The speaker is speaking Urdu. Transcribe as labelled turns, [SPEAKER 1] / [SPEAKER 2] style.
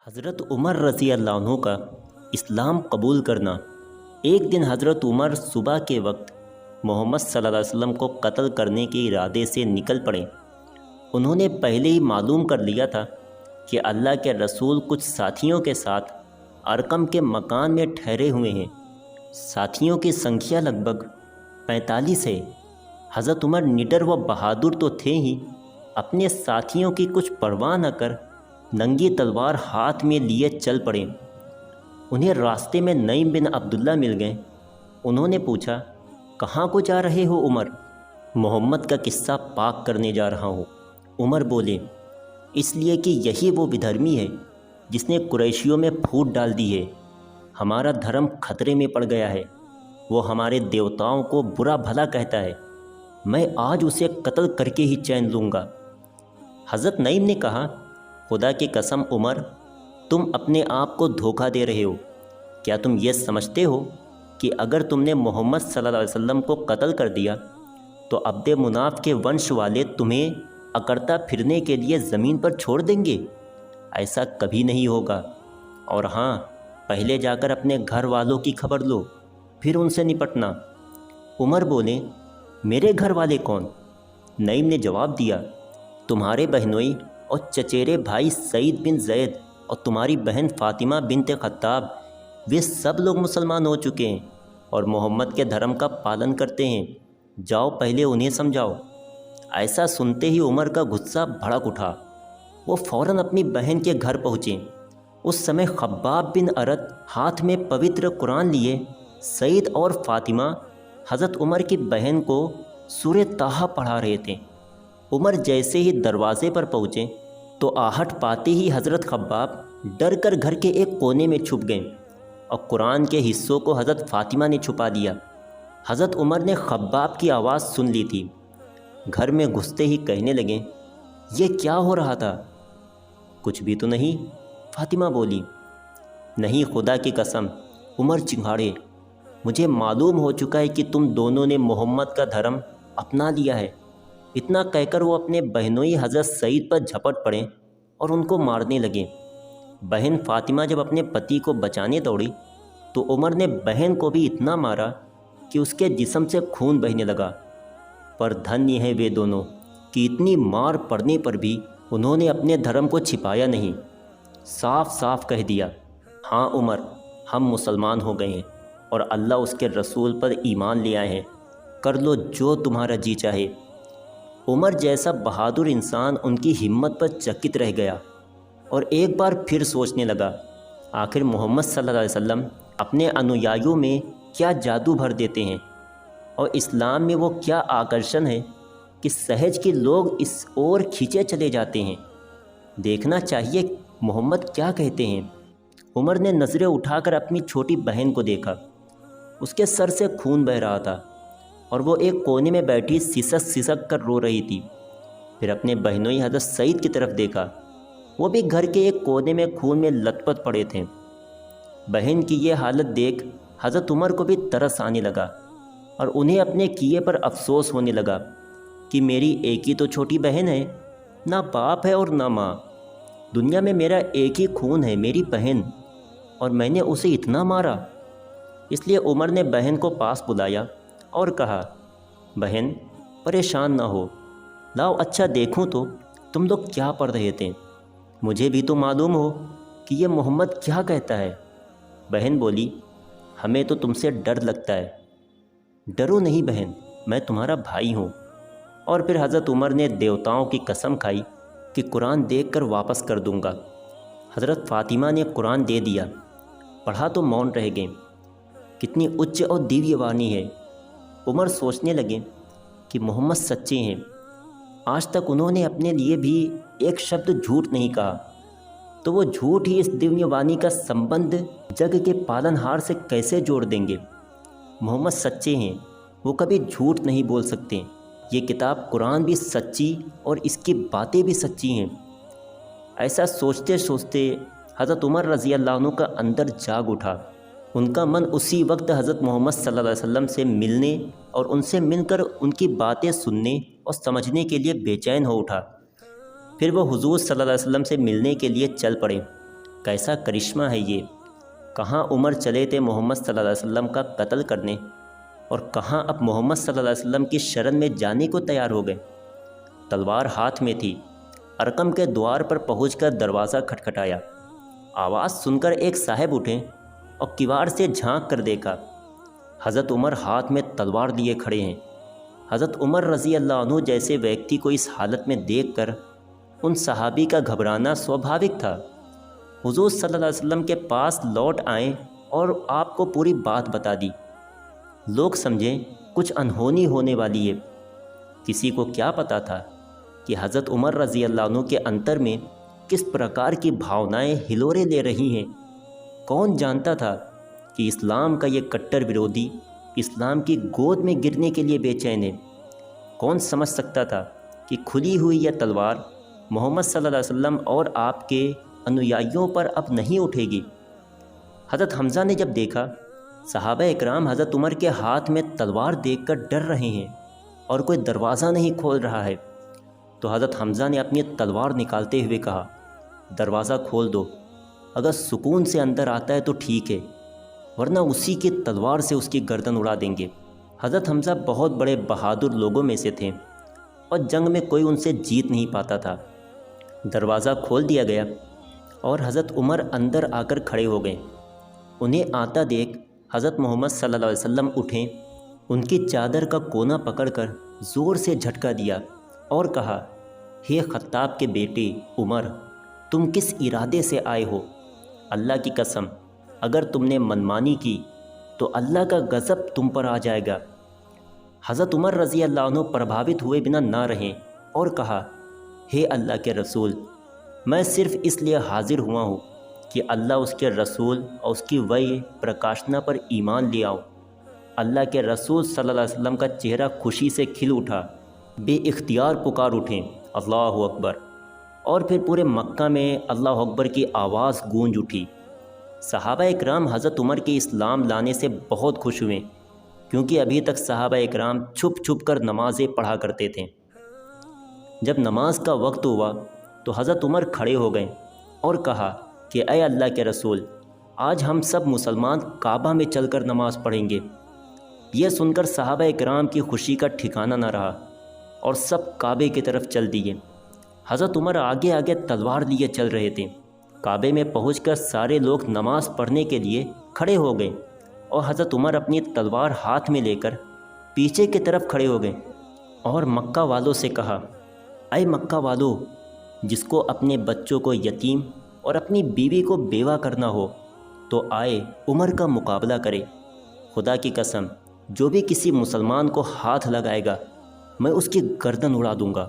[SPEAKER 1] حضرت عمر رضی اللہ عنہ کا اسلام قبول کرنا۔ ایک دن حضرت عمر صبح کے وقت محمد صلی اللہ علیہ وسلم کو قتل کرنے کے ارادے سے نکل پڑے۔ انہوں نے پہلے ہی معلوم کر لیا تھا کہ اللہ کے رسول کچھ ساتھیوں کے ساتھ ارقم کے مکان میں ٹھہرے ہوئے ہیں۔ ساتھیوں کی سنکھیا لگ بھگ 45 ہے۔ حضرت عمر نڈر و بہادر تو تھے ہی، اپنے ساتھیوں کی کچھ پرواہ نہ کر ننگی تلوار ہاتھ میں لیے چل پڑے۔ انہیں راستے میں نعیم بن عبداللہ مل گئے۔ انہوں نے پوچھا، کہاں کو جا رہے ہو عمر؟ محمد کا قصہ پاک کرنے جا رہا ہوں۔ عمر بولے، اس لیے کہ یہی وہ بدھرمی ہے جس نے قریشیوں میں پھوٹ ڈال دی ہے۔ ہمارا دھرم خطرے میں پڑ گیا ہے۔ وہ ہمارے دیوتاؤں کو برا بھلا کہتا ہے۔ میں آج اسے قتل کر کے ہی چین لوں گا۔ حضرت نعیم نے کہا، خدا کی قسم عمر، تم اپنے آپ کو دھوکہ دے رہے ہو۔ کیا تم یہ سمجھتے ہو کہ اگر تم نے محمد صلی اللہ علیہ وسلم کو قتل کر دیا تو عبد مناف کے ونش والے تمہیں اکڑتا پھرنے کے لیے زمین پر چھوڑ دیں گے؟ ایسا کبھی نہیں ہوگا۔ اور ہاں، پہلے جا کر اپنے گھر والوں کی خبر لو، پھر ان سے نپٹنا۔ عمر بولے، میرے گھر والے کون؟ نعیم نے جواب دیا، تمہارے بہنوئی اور چچیرے بھائی سعید بن زید اور تمہاری بہن فاطمہ بنت خطاب، وہ سب لوگ مسلمان ہو چکے ہیں اور محمد کے دھرم کا پالن کرتے ہیں۔ جاؤ پہلے انہیں سمجھاؤ۔ ایسا سنتے ہی عمر کا غصہ بھڑک اٹھا۔ وہ فوراً اپنی بہن کے گھر پہنچے۔ اس سمے خباب بن ارد ہاتھ میں پوتر قرآن لیے سعید اور فاطمہ حضرت عمر کی بہن کو سورہ طٰہٰ پڑھا رہے تھے۔ عمر جیسے ہی دروازے پر پہنچے تو آہٹ پاتے ہی حضرت خباب ڈر کر گھر کے ایک کونے میں چھپ گئے اور قرآن کے حصوں کو حضرت فاطمہ نے چھپا دیا۔ حضرت عمر نے خباب کی آواز سن لی تھی۔ گھر میں گھستے ہی کہنے لگے، یہ کیا ہو رہا تھا؟ کچھ بھی تو نہیں، فاطمہ بولی۔ نہیں، خدا کی قسم، عمر چنگھاڑے، مجھے معلوم ہو چکا ہے کہ تم دونوں نے محمد کا دھرم اپنا لیا ہے۔ اتنا کہہ کر وہ اپنے بہنوئی حضرت سعید پر جھپٹ پڑے اور ان کو مارنے لگے۔ بہن فاطمہ جب اپنے پتی کو بچانے دوڑی تو عمر نے بہن کو بھی اتنا مارا کہ اس کے جسم سے خون بہنے لگا۔ پر دھنیہ ہے وہ دونوں کہ اتنی مار پڑنے پر بھی انہوں نے اپنے دھرم کو چھپایا نہیں۔ صاف صاف کہہ دیا، ہاں عمر، ہم مسلمان ہو گئے ہیں اور اللہ اس کے رسول پر ایمان لے آئے ہیں، کر لو جو تمہارا جی چاہے۔ عمر جیسا بہادر انسان ان کی ہمت پر چکت رہ گیا اور ایک بار پھر سوچنے لگا، آخر محمد صلی اللہ علیہ وسلم اپنے انویائیوں میں کیا جادو بھر دیتے ہیں اور اسلام میں وہ کیا آکرشن ہے کہ سہج کے لوگ اس اور کھینچے چلے جاتے ہیں۔ دیکھنا چاہیے محمد کیا کہتے ہیں۔ عمر نے نظریں اٹھا کر اپنی چھوٹی بہن کو دیکھا۔ اس کے سر سے خون بہہ رہا تھا اور وہ ایک کونے میں بیٹھی سسک سسک کر رو رہی تھی۔ پھر اپنے بہنوئی حضرت سعید کی طرف دیکھا، وہ بھی گھر کے ایک کونے میں خون میں لت پت پڑے تھے۔ بہن کی یہ حالت دیکھ حضرت عمر کو بھی ترس آنے لگا اور انہیں اپنے کیے پر افسوس ہونے لگا کہ میری ایک ہی تو چھوٹی بہن ہے، نہ باپ ہے اور نہ ماں۔ دنیا میں میرا ایک ہی خون ہے، میری بہن، اور میں نے اسے اتنا مارا۔ اس لیے عمر نے بہن کو پاس بلایا اور کہا، بہن پریشان نہ ہو، لاؤ اچھا دیکھوں تو تم لوگ کیا پڑھ رہے تھے، مجھے بھی تو معلوم ہو کہ یہ محمد کیا کہتا ہے۔ بہن بولی، ہمیں تو تم سے ڈر لگتا ہے۔ ڈرو نہیں بہن، میں تمہارا بھائی ہوں۔ اور پھر حضرت عمر نے دیوتاؤں کی قسم کھائی کہ قرآن دیکھ کر واپس کر دوں گا۔ حضرت فاطمہ نے قرآن دے دیا، پڑھا تو مون رہ گئے۔ کتنی اچ اور دیویہ وانی ہے۔ عمر سوچنے لگے کہ محمد سچے ہیں۔ آج تک انہوں نے اپنے لیے بھی ایک شبد جھوٹ نہیں کہا، تو وہ جھوٹ ہی اس دیویہ وانی کا سمبند جگ کے پالن ہار سے کیسے جوڑ دیں گے؟ محمد سچے ہیں، وہ کبھی جھوٹ نہیں بول سکتے۔ یہ کتاب قرآن بھی سچی اور اس کی باتیں بھی سچی ہیں۔ ایسا سوچتے سوچتے حضرت عمر رضی اللہ عنہ کا اندر جاگ اٹھا۔ ان کا من اسی وقت حضرت محمد صلی اللہ علیہ وسلم سے ملنے اور ان سے مل کر ان کی باتیں سننے اور سمجھنے کے لیے بے چین ہو اٹھا۔ پھر وہ حضور صلی اللہ علیہ وسلم سے ملنے کے لیے چل پڑے۔ کیسا کرشمہ ہے یہ! کہاں عمر چلے تھے محمد صلی اللہ علیہ وسلم کا قتل کرنے، اور کہاں اب محمد صلی اللہ علیہ وسلم کی شرن میں جانے کو تیار ہو گئے۔ تلوار ہاتھ میں تھی۔ ارقم کے دوار پر پہنچ کر دروازہ کھٹکھٹایا۔ آواز سن کر ایک صاحب اٹھے اور کیوار سے جھانک کر دیکھا۔ حضرت عمر ہاتھ میں تلوار لیے کھڑے ہیں۔ حضرت عمر رضی اللہ عنہ جیسے ویکتی کو اس حالت میں دیکھ کر ان صحابی کا گھبرانا سوبھاوک تھا۔ حضور صلی اللہ علیہ وسلم کے پاس لوٹ آئیں اور آپ کو پوری بات بتا دی۔ لوگ سمجھیں کچھ انہونی ہونے والی ہے۔ کسی کو کیا پتا تھا کہ حضرت عمر رضی اللہ عنہ کے انتر میں کس پرکار کی بھاونائیں ہلورے لے رہی ہیں۔ کون جانتا تھا کہ اسلام کا یہ کٹر ورودھی اسلام کی گود میں گرنے کے لیے بے چین ہے۔ کون سمجھ سکتا تھا کہ کھلی ہوئی یہ تلوار محمد صلی اللہ علیہ وسلم اور آپ کے انویائیوں پر اب نہیں اٹھے گی۔ حضرت حمزہ نے جب دیکھا صحابہ اکرام حضرت عمر کے ہاتھ میں تلوار دیکھ کر ڈر رہے ہیں اور کوئی دروازہ نہیں کھول رہا ہے، تو حضرت حمزہ نے اپنی تلوار نکالتے ہوئے کہا، دروازہ کھول دو، اگر سکون سے اندر آتا ہے تو ٹھیک ہے، ورنہ اسی کی تلوار سے اس کی گردن اڑا دیں گے۔ حضرت حمزہ بہت بڑے بہادر لوگوں میں سے تھے اور جنگ میں کوئی ان سے جیت نہیں پاتا تھا۔ دروازہ کھول دیا گیا اور حضرت عمر اندر آ کر کھڑے ہو گئے۔ انہیں آتا دیکھ حضرت محمد صلی اللہ علیہ وسلم اٹھیں، ان کی چادر کا کونا پکڑ کر زور سے جھٹکا دیا اور کہا، ہے خطاب کے بیٹے عمر، تم کس ارادے سے آئے ہو؟ اللہ کی قسم، اگر تم نے منمانی کی تو اللہ کا غضب تم پر آ جائے گا۔ حضرت عمر رضی اللہ عنہ پربھاوت ہوئے بنا نہ رہیں اور کہا، ہے اللہ کے رسول، میں صرف اس لیے حاضر ہوا ہوں کہ اللہ اس کے رسول اور اس کی وحی پرکاشنا پر ایمان لے آؤ۔ اللہ کے رسول صلی اللہ علیہ وسلم کا چہرہ خوشی سے کھل اٹھا، بے اختیار پکار اٹھیں، اللہ اکبر، اور پھر پورے مکہ میں اللہ اکبر کی آواز گونج اٹھی۔ صحابہ اکرام حضرت عمر کے اسلام لانے سے بہت خوش ہوئے، کیونکہ ابھی تک صحابہ اکرام چھپ چھپ کر نمازیں پڑھا کرتے تھے۔ جب نماز کا وقت ہوا تو حضرت عمر کھڑے ہو گئے اور کہا کہ اے اللہ کے رسول، آج ہم سب مسلمان کعبہ میں چل کر نماز پڑھیں گے۔ یہ سن کر صحابہ اکرام کی خوشی کا ٹھکانہ نہ رہا اور سب کعبے کی طرف چل دیے۔ حضرت عمر آگے آگے تلوار لیے چل رہے تھے۔ کعبے میں پہنچ کر سارے لوگ نماز پڑھنے کے لیے کھڑے ہو گئے اور حضرت عمر اپنی تلوار ہاتھ میں لے کر پیچھے کی طرف کھڑے ہو گئے اور مکہ والوں سے کہا، اے مکہ والو، جس کو اپنے بچوں کو یتیم اور اپنی بیوی کو بیوہ کرنا ہو تو آئے عمر کا مقابلہ کرے۔ خدا کی قسم، جو بھی کسی مسلمان کو ہاتھ لگائے گا میں اس کی گردن اڑا دوں گا۔